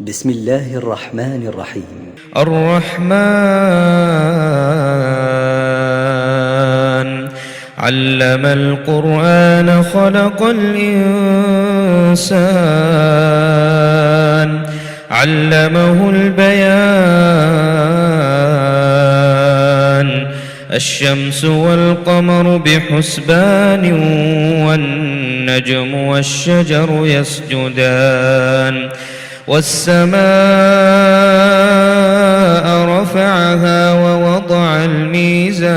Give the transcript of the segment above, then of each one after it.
بسم الله الرحمن الرحيم. الرحمن علم القرآن خلق الإنسان علمه البيان الشمس والقمر بحسبان والنجم والشجر يسجدان والسماء رفعها ووضع الميزان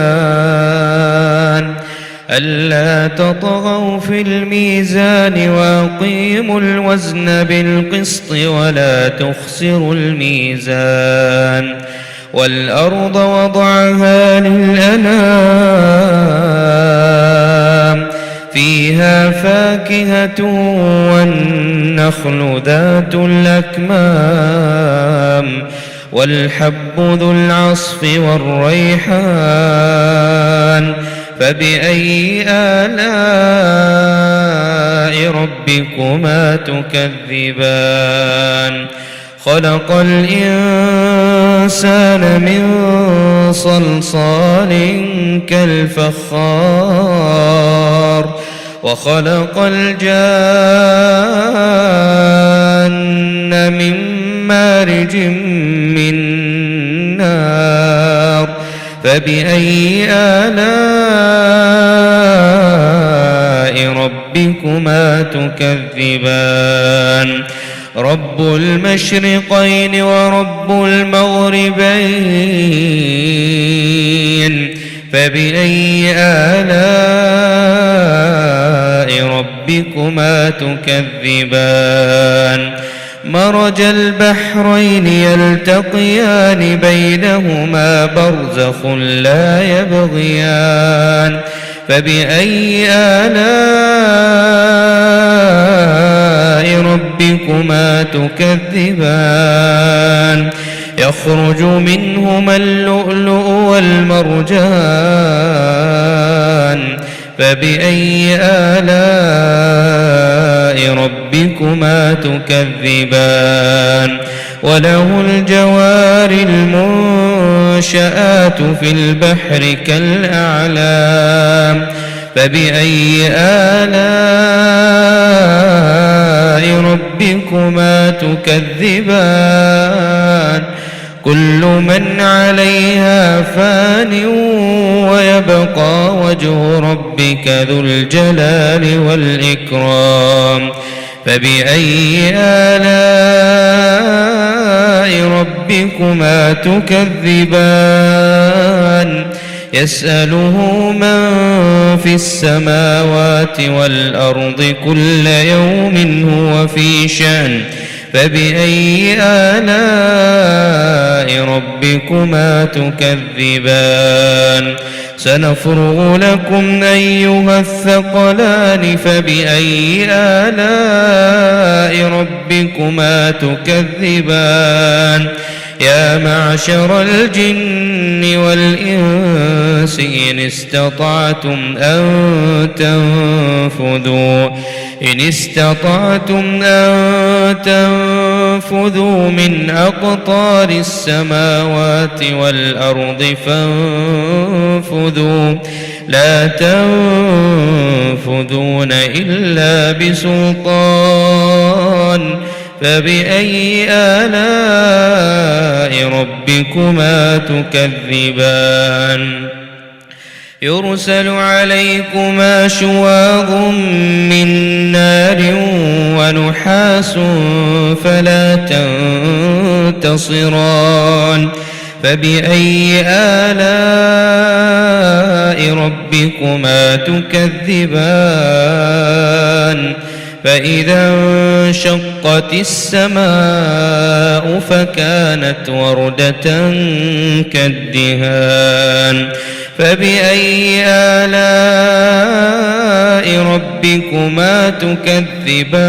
ألا تطغوا في الميزان وأقيموا الوزن بالقسط ولا تخسروا الميزان والأرض وضعها للأنام فيها فاكهة والنخل ذات الأكمام والحب ذو العصف والريحان فبأي آلاء ربكما تكذبان خلق الإنسان من صلصال كالفخار وخلق الجان من مارج من نار فبأي آلاء ربكما تكذبان رب المشرقين ورب المغربين فبأي آلاء ربكما تكذبان مرج البحرين يلتقيان بينهما برزخ لا يبغيان فبأي آلاء ربكما تكذبان يخرج منهما اللؤلؤ والمرجان فبأي آلاء ربكما تكذبان وله الجوار المنشآت في البحر كالأعلام فبأي آلاء ربكما تكذبان كل من عليها فان ويبقى وجه ربك ذو الجلال والإكرام فبأي آلاء ربكما تكذبان يسأله من في السماوات والأرض كل يوم هو في شأن فبأي آلاء ربكما تكذبان سنفرغ لكم أيها الثقلان فبأي آلاء ربكما تكذبان يا معشر الجن والإنس إن استطعتم أن تنفذوا من أقطار السماوات والأرض فانفذوا لا تنفذون إلا بسلطان فبأي آلاء ربكما تكذبان يرسل عليكما شواظ من نار ونحاس فلا تنتصران فبأي آلاء ربكما تكذبان فإذا انشقت السماء فكانت وردة كالدهان فبأي آلاء ربكما تكذبان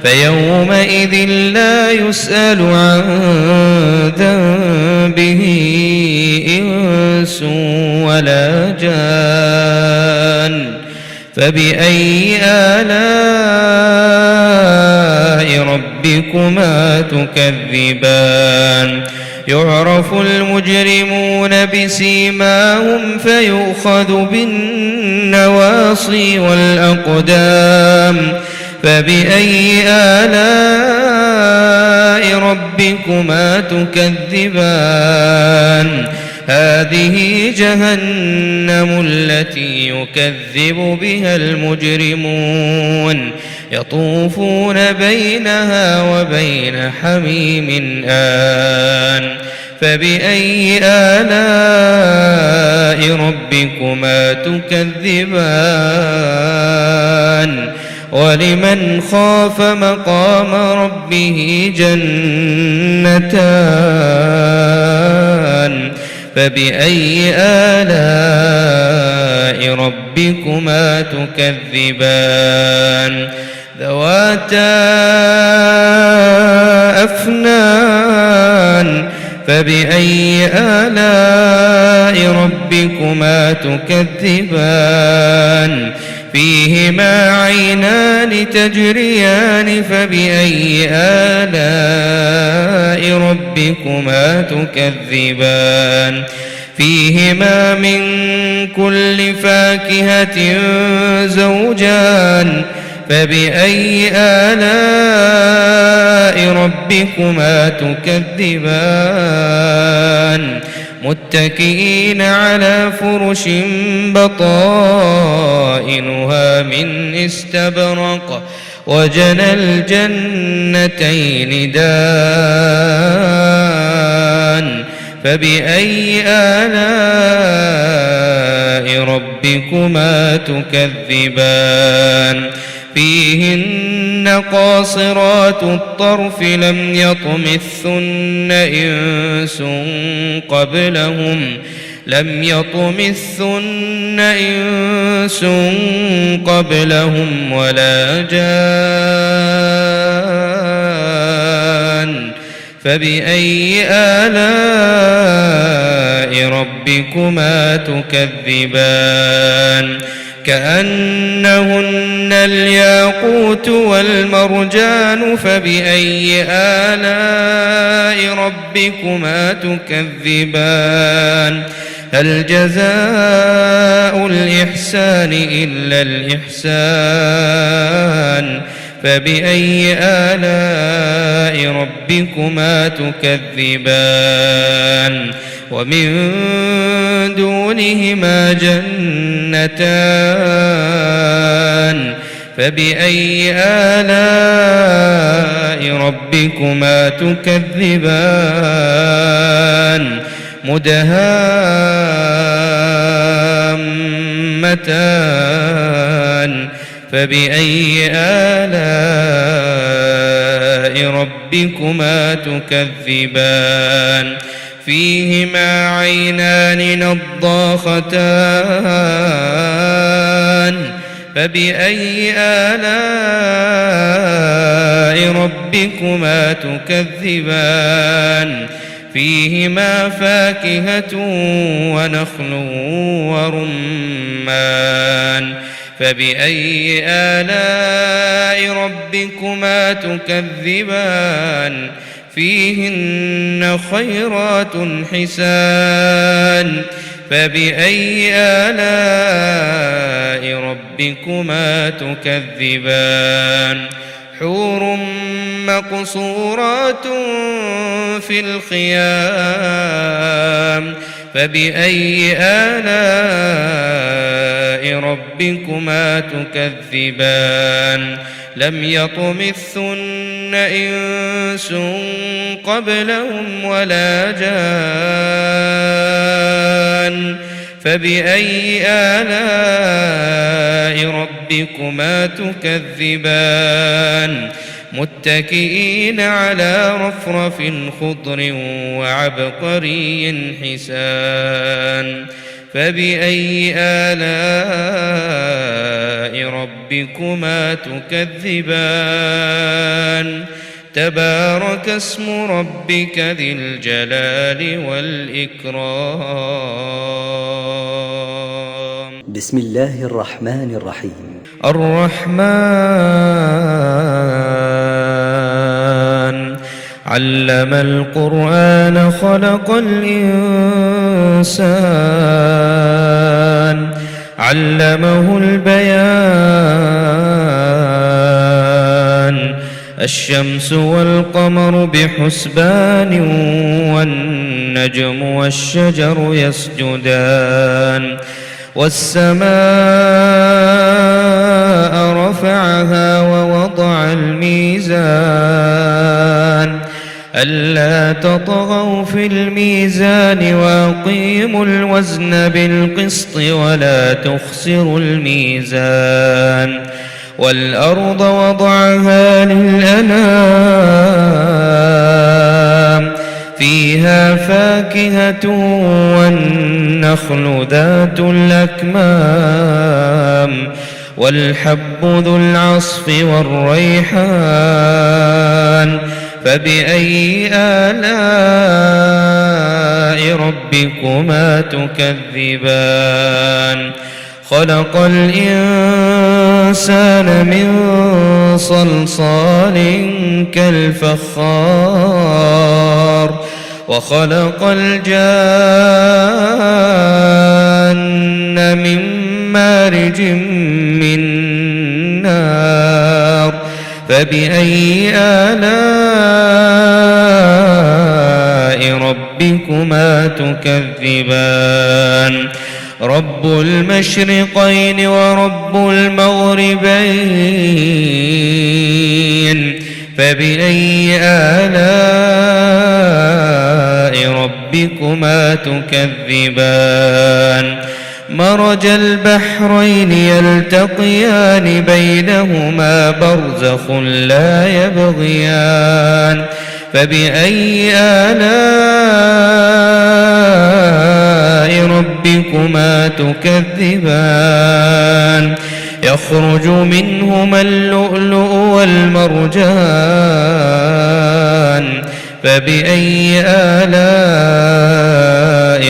فيومئذ لا يسأل عن ذنبه إنس ولا جان فبأي آلاء آلاء ربكما تكذبان يعرف المجرمون بسيماهم فيؤخذ بالنواصي والأقدام فبأي آلاء ربكما تكذبان هذه جهنم التي يكذب بها المجرمون يطوفون بينها وبين حميم آن فبأي آلاء ربكما تكذبان ولمن خاف مقام ربه جنتان فبأي آلاء ربكما تكذبان ذواتا أفنان فبأي آلاء ربكما تكذبان فيهما عينان تجريان فبأي آلاء ربكما تكذبان فيهما من كل فاكهة زوجان فبأي آلاء ربكما تكذبان متكئين على فرش بطائنها من استبرق وجنى الجنتين دان فبأي آلاء ربكما تكذبان فيهن قاصرات الطرف لم يطمثن إنس قبلهم ولا جان فبأي آلاء ربكما تكذبان كأنهن الياقوت والمرجان فبأي آلاء ربكما تكذبان هل جزاء الإحسان إلا الإحسان فبأي آلاء ربكما تكذبان ومن دونهما جنتان فبأي آلاء ربكما تكذبان مدهامتان فبأي آلاء ربكما تكذبان فيهما عينان نضاختان فبأي آلاء ربكما تكذبان فيهما فاكهة ونخل ورمان فبأي آلاء ربكما تكذبان فيهن خيرات حسان فبأي آلاء ربكما تكذبان حور مقصورات في الخيام فبأي آلاء ربكما تكذبان لم يطمثن إنس قبلهم ولا جان فبأي آلاء ربكما تكذبان متكئين على رفرف خضر وعبقري حسان فبأي آلاء ربكما تكذبان تبارك اسم ربك ذي الجلال والإكرام بسم الله الرحمن الرحيم الرحمن علم القرآن خلق الإنسان علمه البيان الشمس والقمر بحسبان والنجم والشجر يسجدان والسماء رفعها ووضع الميزان ألا تطغوا في الميزان وأقيموا الوزن بالقسط ولا تخسروا الميزان والأرض وضعها للأنام فيها فاكهة والنخل ذات الأكمام والحب ذو العصف والريحان فبأي آلاء ربكما تكذبان خلق الإنسان من صلصال كالفخار وخلق الجان من مارج من نار فبأي آلاء ربكما تكذبان رب المشرقين ورب المغربين فبأي آلاء ربكما تكذبان مرج البحرين يلتقيان بينهما برزخ لا يبغيان فبأي آلاء ربكما تكذبان يخرج منهما اللؤلؤ والمرجان فبأي آلاء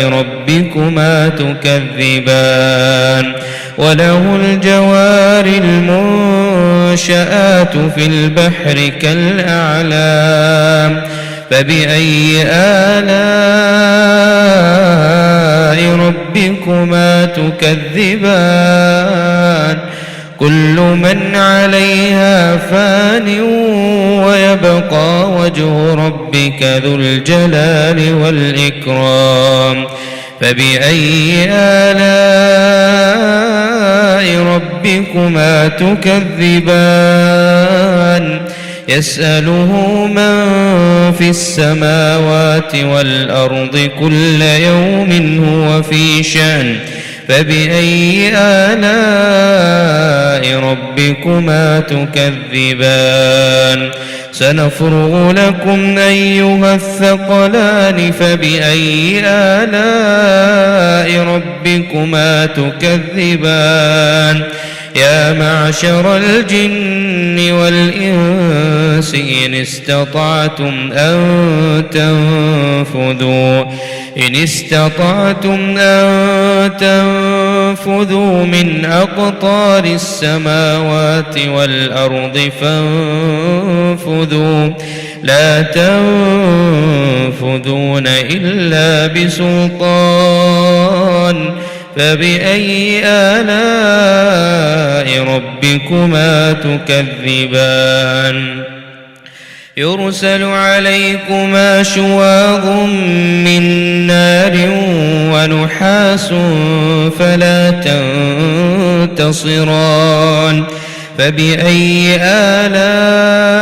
ربكما تكذبان وله الجوار المنشآت في البحر كالأعلام فبأي آلاء ربكما تكذبان كل من عليها فان ويبقى وجه ربك ذو الجلال والإكرام فبأي آلاء ربكما تكذبان يسأله من في السماوات والأرض كل يوم هو في شأن فبأي آلاء ربكما تكذبان سنفرغ لكم أيها الثقلان فبأي آلاء ربكما تكذبان يا معشر الجن والإنس إن استطعتم أن تنفذوا من أقطار السماوات والأرض فانفذوا لا تنفذون إلا بسلطان فبأي آلاء ربكما تكذبان يرسل عليكما شواظ من نار ونحاس فلا تنتصران فبأي آلاء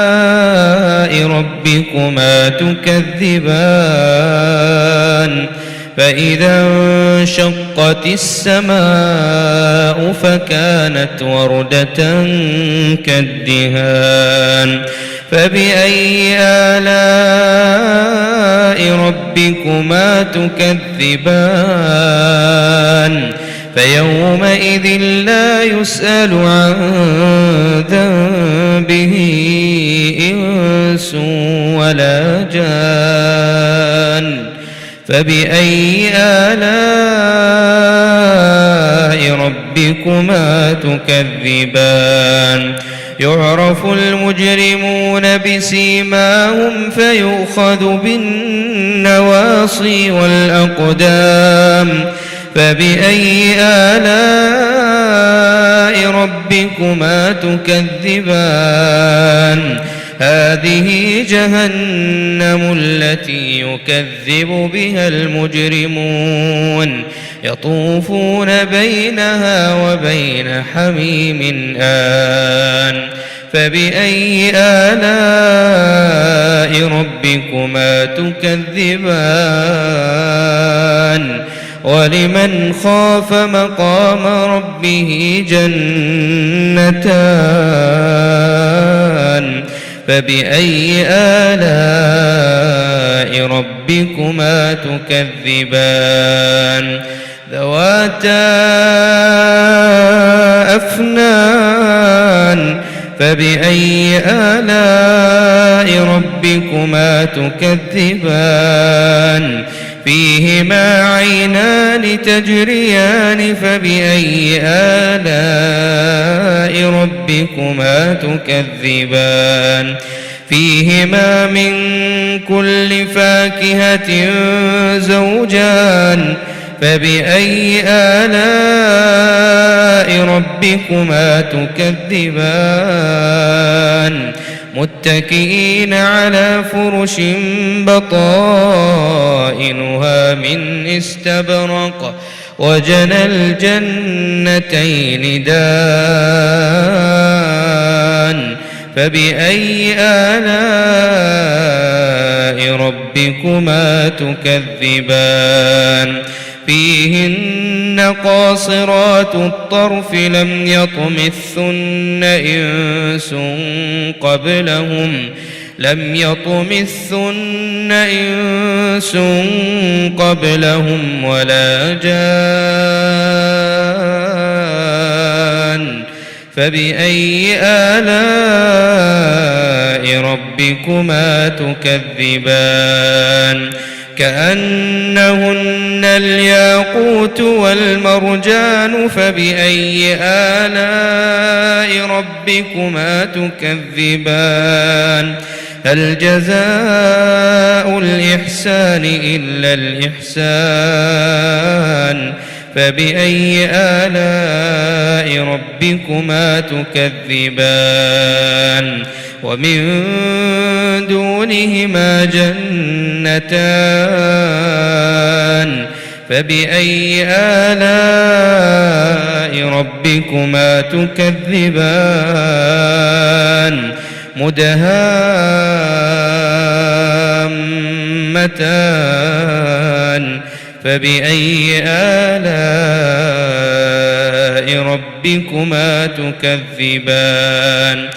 ربكما تكذبان فإذا انشقت السماء فكانت وردة كالدهان فبأي آلاء ربكما تكذبان فيومئذ لا يسأل عن ذنبه إنس ولا جان فبأي آلاء ربكما تكذبان يعرف المجرمون بسيماهم فيؤخذ بالنواصي والأقدام فبأي آلاء ربكما تكذبان هذه جهنم التي يكذب بها المجرمون يطوفون بينها وبين حميم آن فبأي آلاء ربكما تكذبان ولمن خاف مقام ربه جنتان فبأي آلاء ربكما تكذبان ذواتا أفنان فبأي آلاء ربكما تكذبان فيهما عينان تجريان فبأي آلاء ربكما تكذبان فيهما من كل فاكهة زوجان فبأي آلاء ربكما تكذبان متكئين على فرش بطائنها من استبرق وجنى الجنتين دان فبأي آلاء ربكما تكذبان فيهن قاصرات الطرف لم يطمثن إنس قبلهم ولا جان فبأي آلاء ربكما تكذبان كأنهن الياقوت والمرجان فبأي آلاء ربكما تكذبان هل جزاء الإحسان إلا الإحسان فبأي آلاء ربكما تكذبان ومن دونهما جنتان فبأي آلاء ربكما تكذبان مدهامتان فبأي آلاء ربكما تكذبان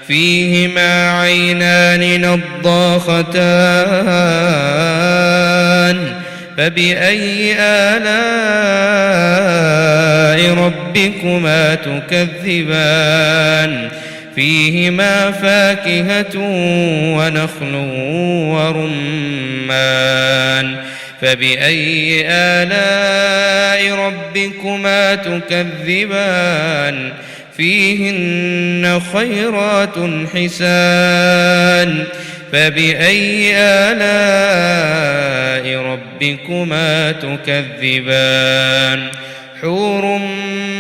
فيهما عينان نضاختان فبأي آلاء ربكما تكذبان فيهما فاكهة ونخل ورمان فبأي آلاء ربكما تكذبان فيهن خيرات حسان فبأي آلاء ربكما تكذبان حور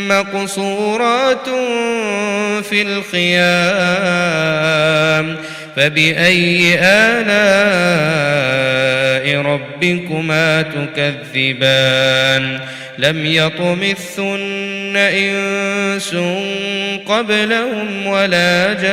مقصورات في الخيام فبأي آلاء ربكما تكذبان لم يطمثن إنس قبلهم ولا جان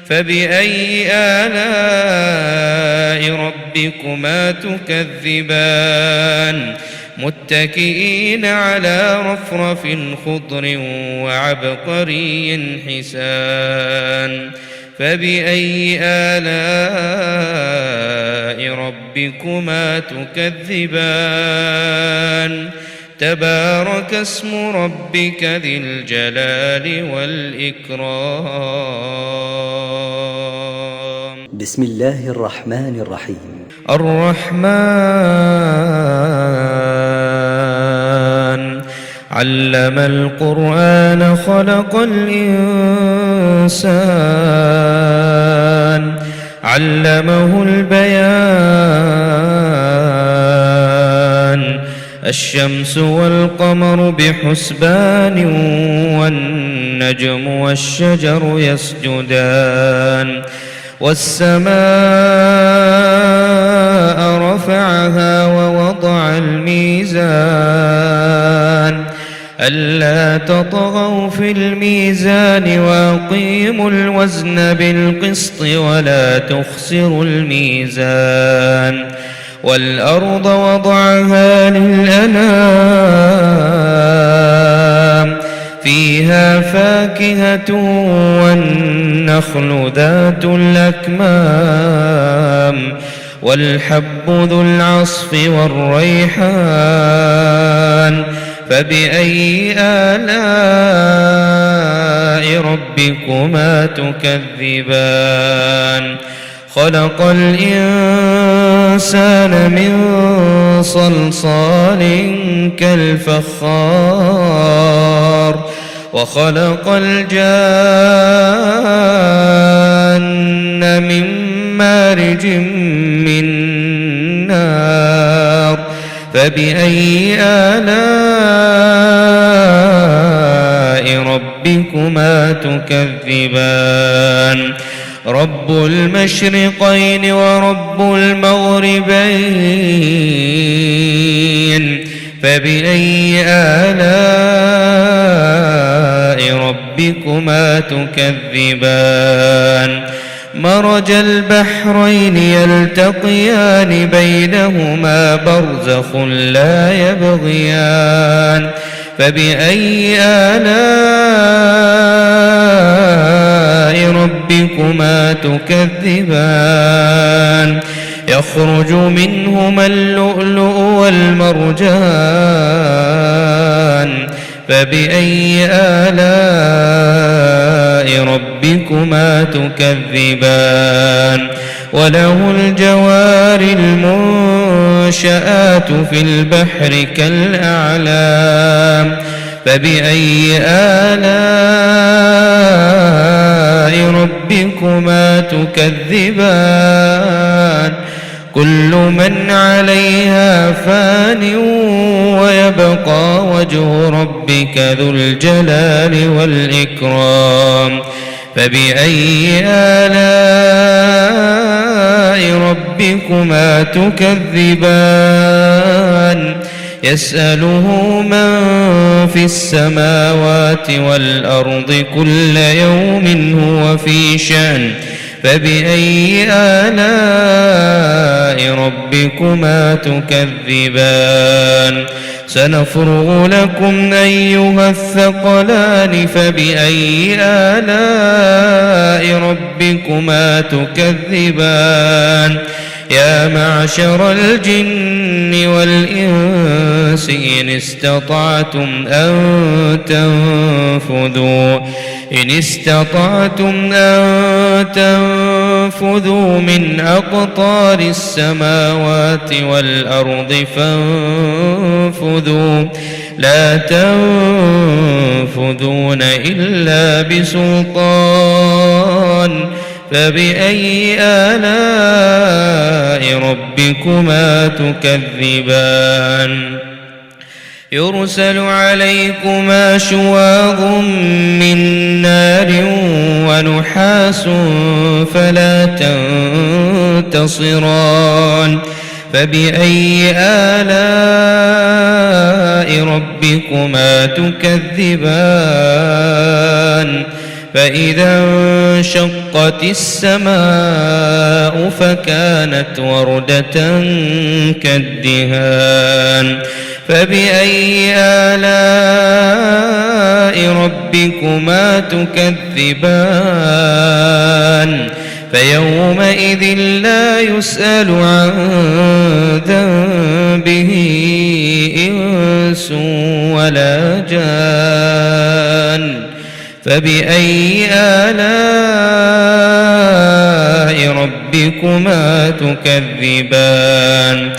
فبأي آلاء ربكما تكذبان متكئين على رفرف خضر وعبقري حسان فبأي آلاء ربكما تكذبان تبارك اسم ربك ذي الجلال والإكرام بسم الله الرحمن الرحيم الرحمن علم القرآن خلق الإنسان علمه البيان الشمس والقمر بحسبان والنجم والشجر يسجدان والسماء رفعها ووضع الميزان ألا تطغوا في الميزان وأقيموا الوزن بالقسط ولا تخسروا الميزان والأرض وضعها للأنام فيها فاكهة والنخل ذات الأكمام والحب ذو العصف والريحان فبأي آلاء ربكما تكذبان خلق الإنسان من صلصال كالفخار وخلق الجان من مارج من نار فبأي آلاء ربكما تكذبان رب المشرقين ورب المغربين فبأي آلاء ربكما تكذبان مرج البحرين يلتقيان بينهما برزخ لا يبغيان فبأي آلاء ربكما تكذبان يخرج منهما اللؤلؤ والمرجان فبأي آلاء ربكما تكذبان وله الجوار المنشآت في البحر كالأعلام فبأي آلاء ربكما تكذبان كل من عليها فان ويبقى وجه ربك ذو الجلال والإكرام فبأي آلاء ربكما تكذبان يسأله من في السماوات والأرض كل يوم هو في شأن فبأي آلاء ربكما تكذبان سنفرغ لكم أيها الثقلان فبأي آلاء ربكما تكذبان يا معشر الجن والإنس إن استطعتم أن تنفذوا من أقطار السماوات والأرض فانفذوا لا تنفذون إلا بسلطان فبأي آلاء ربكما تكذبان يرسل عليكما شواظ من نار ونحاس فلا تنتصران فبأي آلاء ربكما تكذبان فإذا انشقت السماء فكانت وردة كالدهان فبأي آلاء ربكما تكذبان فيومئذ لا يسأل عن ذنبه إنس ولا جان فبأي آلاء ربكما تكذبان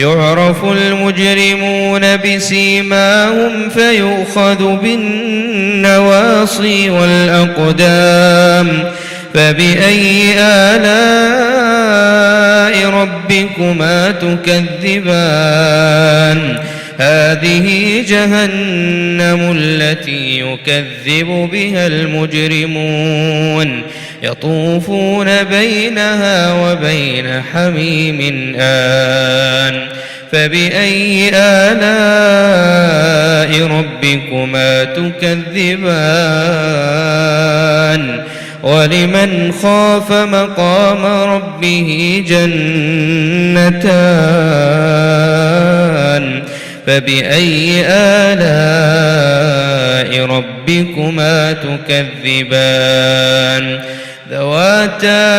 يعرف المجرمون بسيماهم فيؤخذ بالنواصي والأقدام فبأي آلاء ربكما تكذبان هذه جهنم التي يكذب بها المجرمون يطوفون بينها وبين حميم آن فبأي آلاء ربكما تكذبان ولمن خاف مقام ربه جنتان فبأي آلاء ربكما تكذبان ذواتا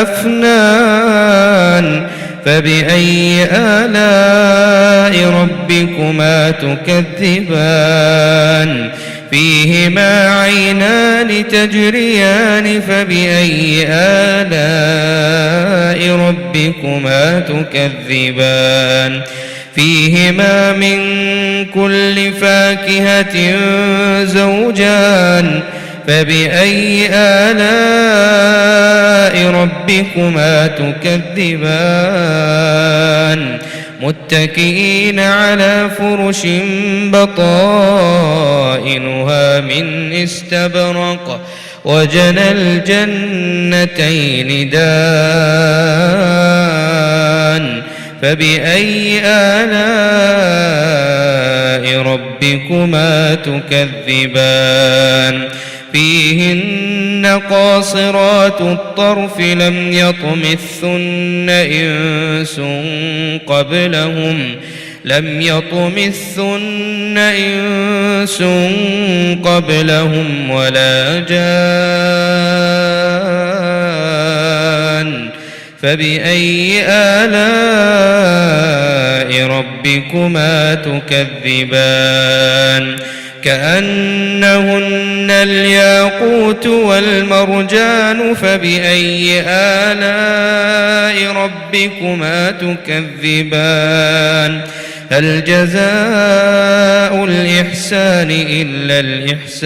أفنان فبأي آلاء ربكما تكذبان فيهما عينان تجريان فبأي آلاء ربكما تكذبان فيهما من كل فاكهة زوجان فبأي آلاء ربكما تكذبان متكئين على فرش بطائنها من استبرق وجنى الجنتين دان فبأي آلاء ربكما تكذبان فيهن قاصرات الطرف لم يطمثن إنس قبلهم ولا جان فبأي آلاء ربكما تكذبان كأنهن الياقوت والمرجان فبأي آلاء ربكما تكذبان هل جزاء الإحسان إلا الإحسان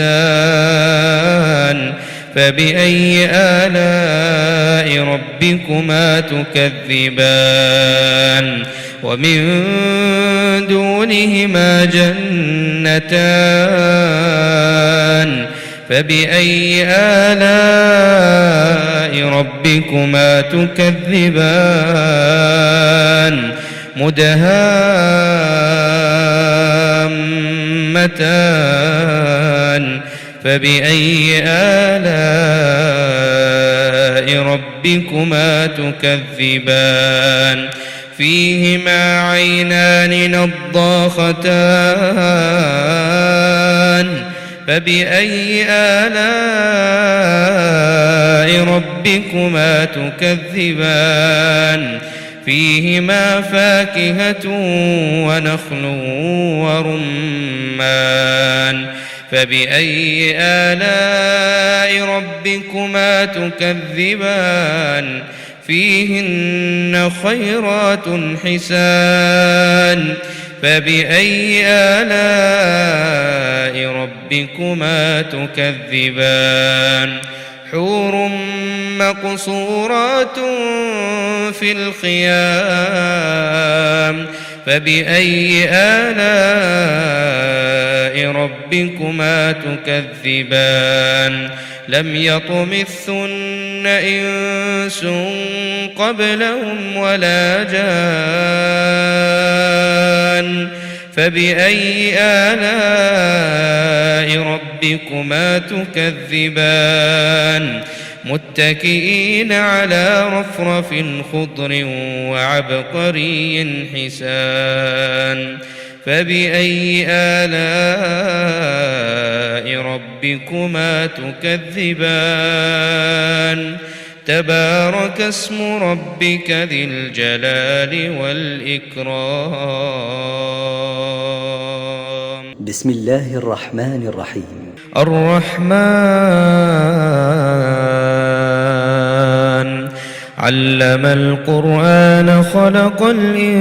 فبأي آلاء ربكما تكذبان ومن دونهما جنتان فبأي آلاء ربكما تكذبان مدهامتان فبأي آلاء ربكما تكذبان فيهما عينان نضاختان فبأي آلاء ربكما تكذبان فيهما فاكهة ونخل ورمان فبأي آلاء ربكما تكذبان فيهن خيرات حسان فبأي آلاء ربكما تكذبان حور مقصورات في الخيام فبأي آلاء ربكما تكذبان لم يطمثن إنس قبلهم ولا جان فبأي آلاء ربكما تكذبان متكئين على رفرف خضر وعبقري حسان فبأي آلاء ربكما تكذبان تبارك اسم ربك ذي الجلال والإكرام بسم الله الرحمن الرحيم الرحمن علم القرآن خلق الإنسان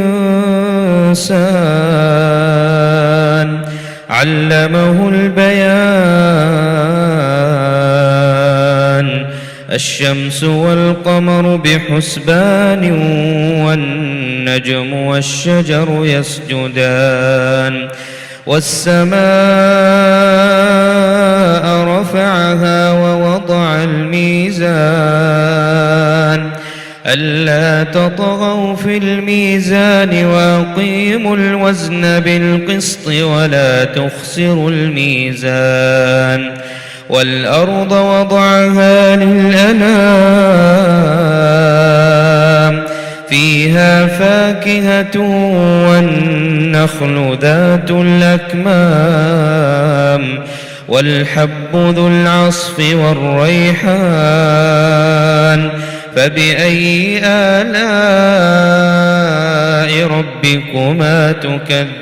علمه البيان الشمس والقمر بحسبان والنجم والشجر يسجدان والسماء رفعها ووضع الميزان ألا تطغوا في الميزان وأقيموا الوزن بالقسط ولا تخسروا الميزان والأرض وضعها للأنام فيها فاكهة والنخل ذات الأكمام والحب ذو العصف والريحان فبأي آلاء ربكما تكذبان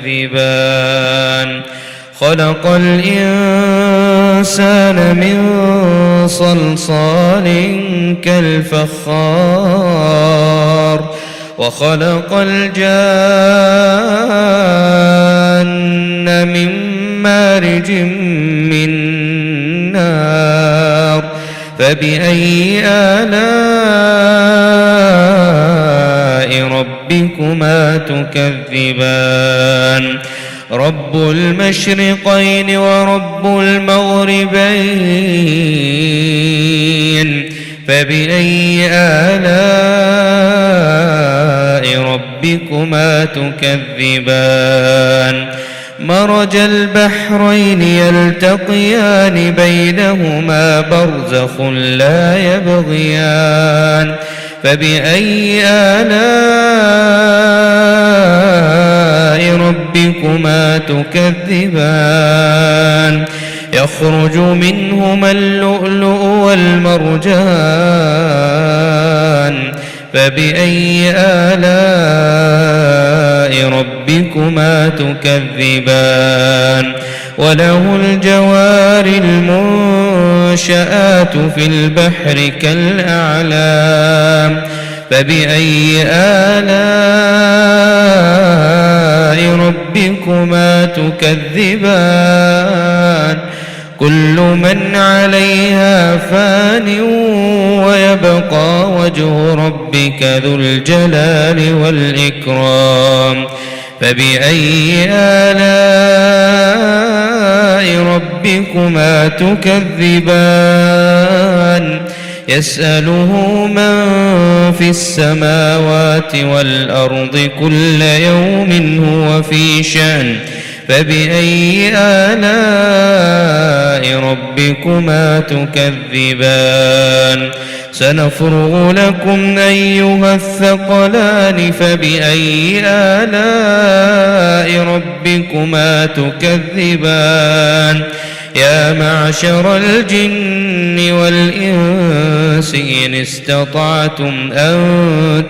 خلق الإنسان من صلصال كالفخار وخلق الجان من مارج من نار فبأي آلاء ربكما تكذبان رب المشرقين ورب المغربين فبأي آلاء ربكما تكذبان مرج البحرين يلتقيان بينهما برزخ لا يبغيان فبأي آلاء ربكما تكذبان يخرج منهما اللؤلؤ والمرجان فبأي آلاء ربكما تكذبان وله الجوار المنشآت في البحر كالأعلام فبأي آلاء ربكما تكذبان كل من عليها فان ويبقى وجه ربك ذو الجلال والإكرام فبأي آلاء ربكما تكذبان يسأله من في السماوات والأرض كل يوم هو في شأن فبأي آلاء ربكما تكذبان سنفرغ لكم أيها الثقلان فبأي آلاء ربكما تكذبان يا معشر الجن والإنس إن استطعتم أن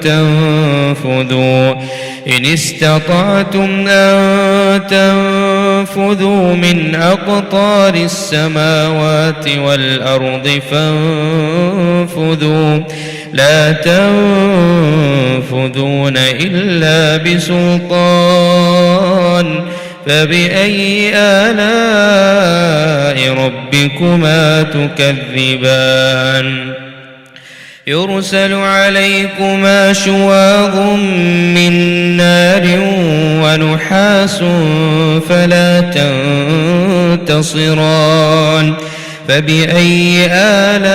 تنفذوا من أقطار السماوات والأرض فانفذوا لا تنفذون إلا بسلطان فبأي آلاء ربكما تكذبان يرسل عليكما شواظ من نار ونحاس فلا تنتصران فبأي آلاء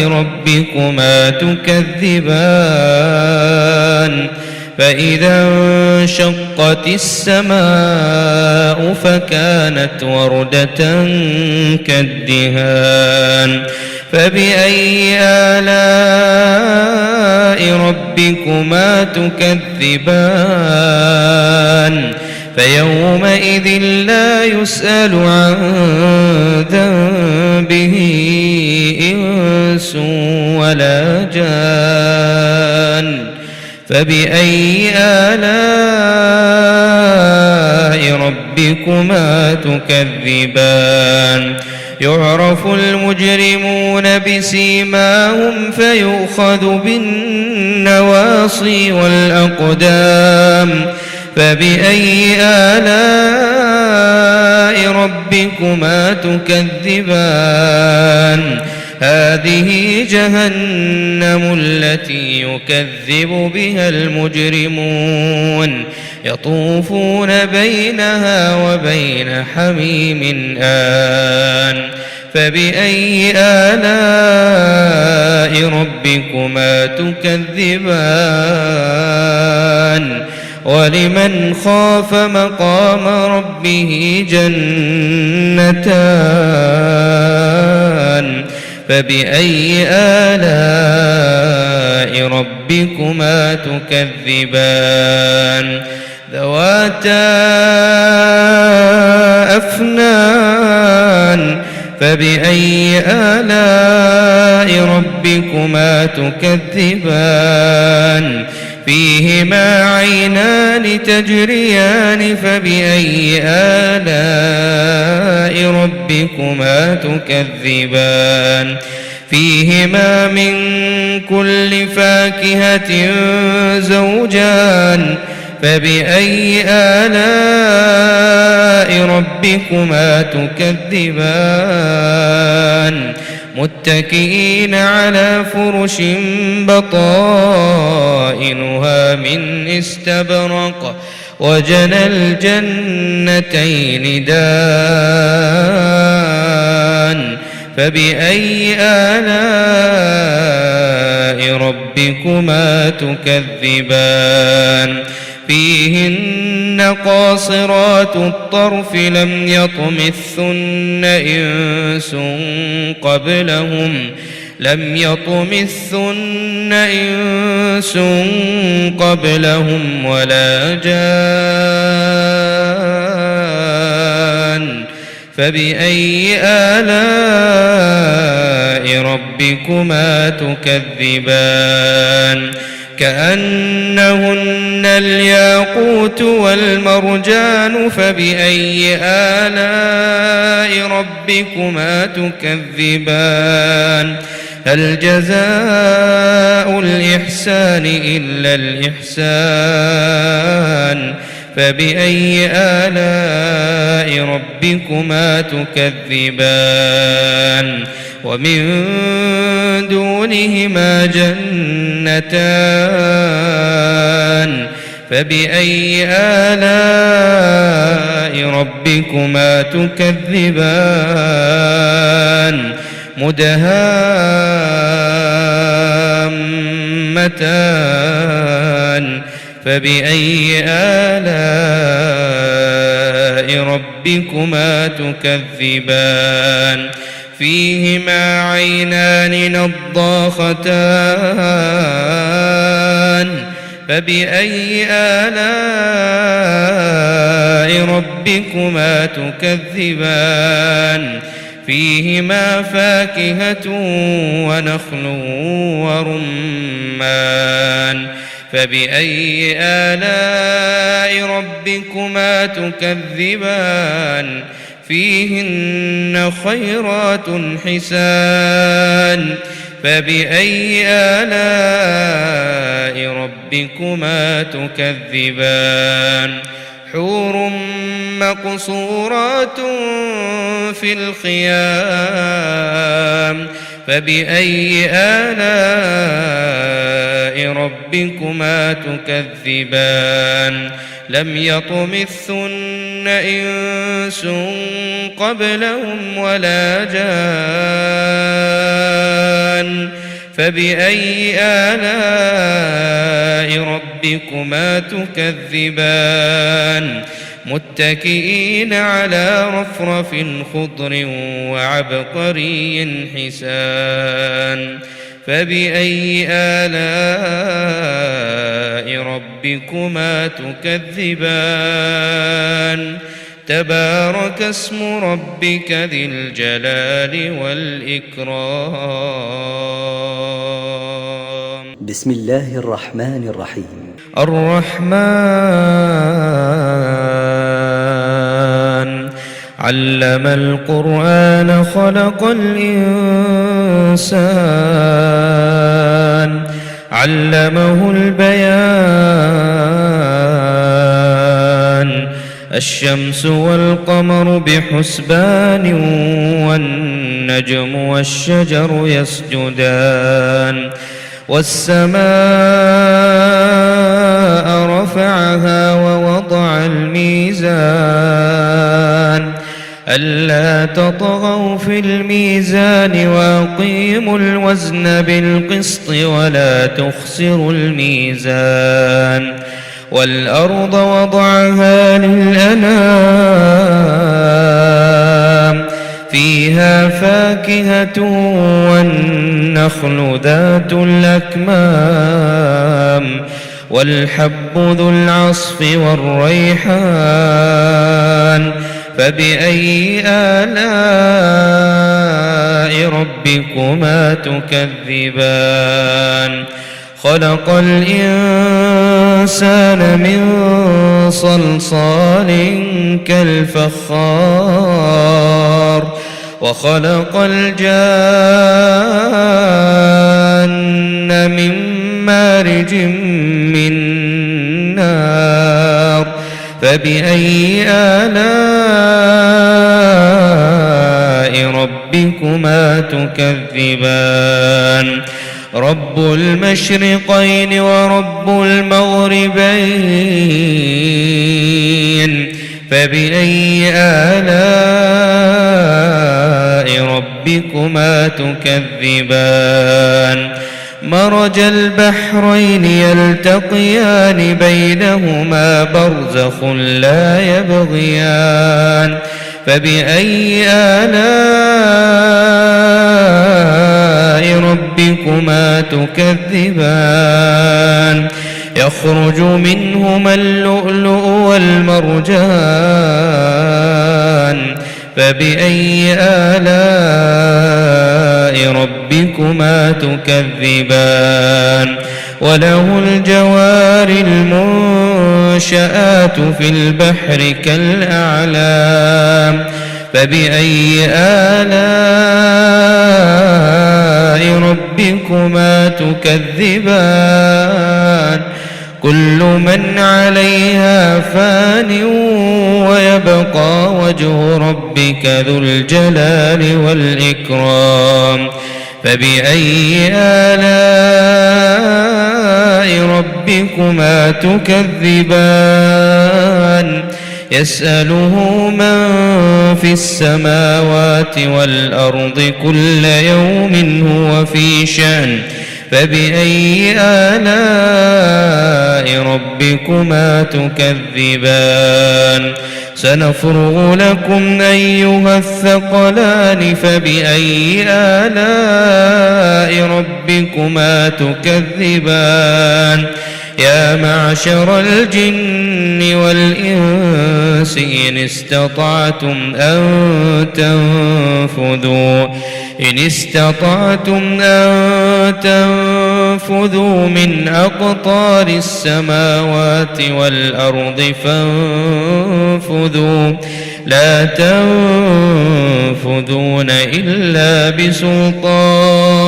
ربكما تكذبان فإذا انشقت السماء فكانت وردة كالدهان فبأي آلاء ربكما تكذبان فيومئذ لا يسأل عن ذنبه إنس ولا جان فبأي آلاء ربكما تكذبان يعرف المجرمون بسيماهم فيؤخذ بالنواصي والأقدام فبأي آلاء ربكما تكذبان هذه جهنم التي يكذب بها المجرمون يطوفون بينها وبين حميم آن فبأي آلاء ربكما تكذبان ولمن خاف مقام ربه جنتان فبأي آلاء ربكما تكذبان ذواتا أفنان فبأي آلاء ربكما تكذبان فيهما عينان تجريان فبأي آلاء ربكما تكذبان فيهما من كل فاكهة زوجان فبأي آلاء ربكما تكذبان متكئين على فرش بطائنها من استبرق وجنى الجنتين دان فبأي آلاء ربكما تكذبان فيهن قاصرات الطرف لم يطمثن إنس قبلهم ولا جان فبأي آلاء ربكما تكذبان كأنهن الياقوت والمرجان فبأي آلاء ربكما تكذبان هل جزاء الإحسان إلا الإحسان فبأي آلاء ربكما تكذبان ومن دونهما جنتان فبأي آلاء ربكما تكذبان مدهامتان فبأي آلاء ربكما تكذبان فيهما عينان نضاختان فبأي آلاء ربكما تكذبان فيهما فاكهة ونخل ورمان فبأي آلاء ربكما تكذبان فيهن خيرات حسان فبأي آلاء ربكما تكذبان حور مقصورات في الخيام فبأي آلاء ربكما تكذبان لم يطمثن إنس قبلهم ولا جان فبأي آلاء ربكما تكذبان متكئين على رفرف خضر وعبقري حسان فبأي آلاء ربكما تكذبان تبارك اسم ربك ذي الجلال والإكرام بسم الله الرحمن الرحيم الرحمن علم القرآن خلق الإنسان علمه البيان الشمس والقمر بحسبان والنجم والشجر يسجدان والسماء رفعها ووضع الميزان ألا تطغوا في الميزان وأقيموا الوزن بالقسط ولا تخسروا الميزان والأرض وضعها للأنام فيها فاكهة والنخل ذات الأكمام والحب ذو العصف والريحان فبأي آلاء ربكما تكذبان خلق الإنسان من صلصال كالفخار وخلق الجان من مارج من نار فبأي آلاء ربكما تكذبان رب المشرقين ورب المغربين فبأي آلاء ربكما تكذبان مرج البحرين يلتقيان بينهما برزخ لا يبغيان فبأي آلاء ربكما تكذبان يخرج منهما اللؤلؤ والمرجان فبأي آلاء ربكما تكذبان وله الجوار المنشآت في البحر كالأعلام فبأي آلاء ربكما تكذبان كل من عليها فان ويبقى وجه ربك ذو الجلال والإكرام فبأي آلاء ربكما تكذبان يسأله من في السماوات والأرض كل يوم هو في شأن فبأي آلاء ربكما تكذبان سنفرغ لكم أيها الثقلان فبأي آلاء ربكما تكذبان يا معشر الجن والإنس إن استطعتم أن تنفذوا من أقطار السماوات والأرض فانفذوا لا تنفذون إلا بسلطان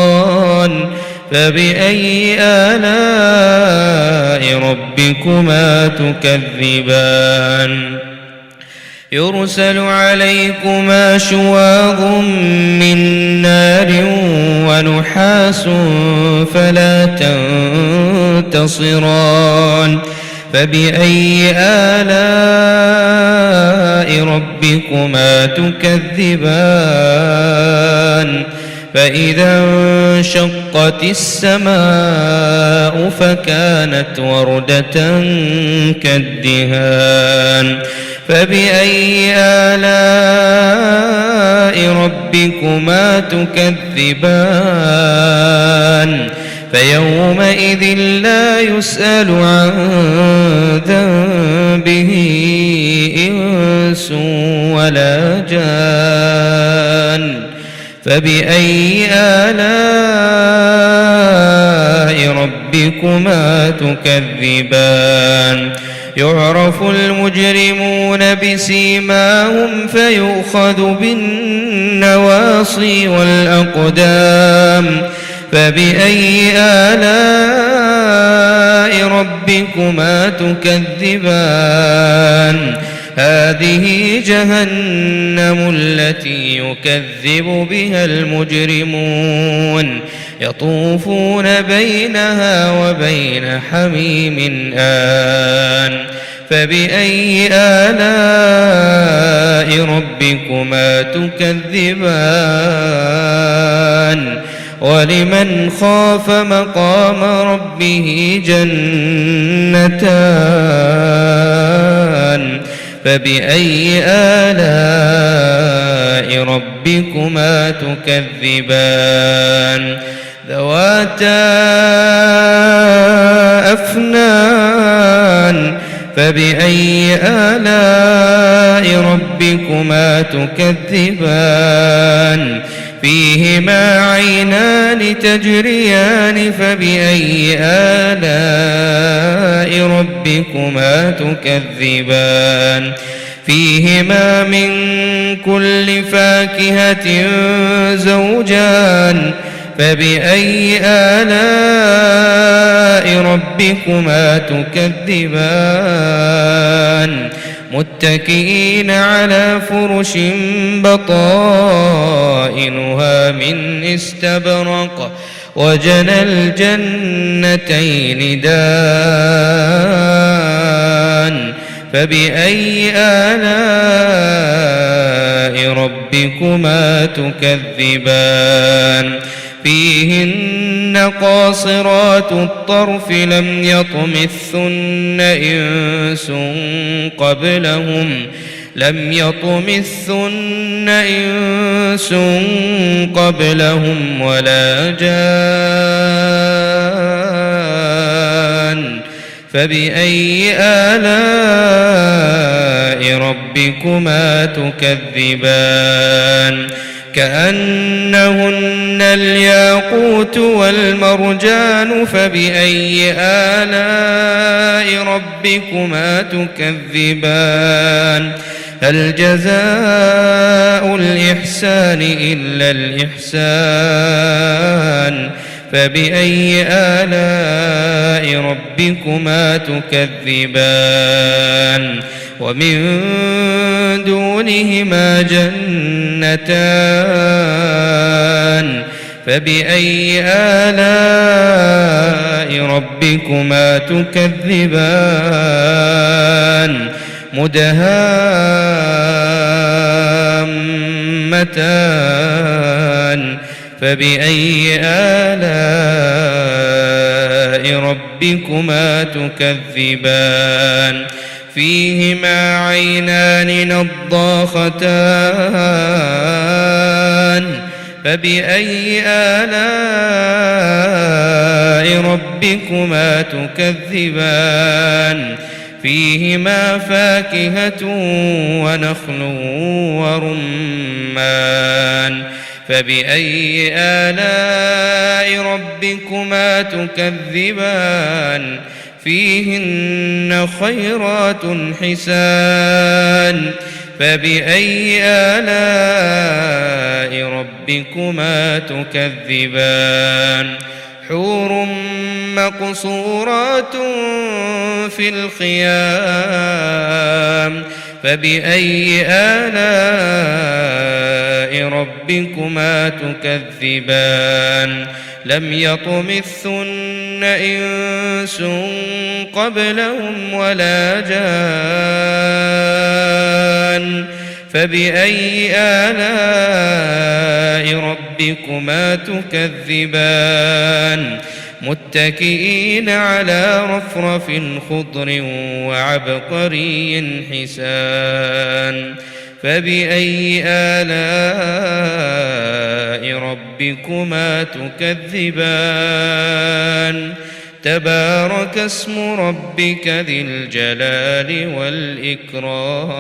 فبأي آلاء ربكما تكذبان يرسل عليكما شواظ من نار ونحاس فلا تنتصران فبأي آلاء ربكما تكذبان فإذا انشقت السماء فكانت وردة كالدهان فبأي آلاء ربكما تكذبان فيومئذ لا يسأل عن ذنبه إنس ولا جان فبأي آلاء ربكما تكذبان يعرف المجرمون بسيماهم فيؤخذ بالنواصي والأقدام فبأي آلاء ربكما تكذبان هذه جهنم التي يكذب بها المجرمون يطوفون بينها وبين حميم آن فبأي آلاء ربكما تكذبان ولمن خاف مقام ربه جنتان فبأي آلاء ربكما تكذبان ذواتا أفنان فبأي آلاء ربكما تكذبان فيهما عينان تجريان فبأي آلاء ربكما تكذبان فيهما من كل فاكهة زوجان فبأي آلاء ربكما تكذبان متكئين على فرش بطائنها من استبرق وجنى الجنتين دان فبأي آلاء ربكما تكذبان فيهن قاصرات الطرف لم يطمثن إنس قبلهم ولا جان فبأي آلاء ربكما تكذبان كأنهن الياقوت والمرجان فبأي آلاء ربكما تكذبان هل جزاء الإحسان إلا الإحسان فبأي آلاء ربكما تكذبان ومن دونهما جنتان فبأي آلاء ربكما تكذبان مدهامتان فبأي آلاء ربكما تكذبان فيهما عينان نضاختان فبأي آلاء ربكما تكذبان فيهما فاكهة ونخل ورمان فبأي آلاء ربكما تكذبان فيهن خيرات حسان فبأي آلاء ربكما تكذبان حور مقصورات في الخيام فبأي آلاء ربكما تكذبان لم يطمثن إنس قبلهم ولا جان فبأي آلاء ربكما تكذبان متكئين على رفرف خضر وعبقري حسان فبأي آلاء ربكما تكذبان تبارك اسم ربك ذي الجلال والإكرام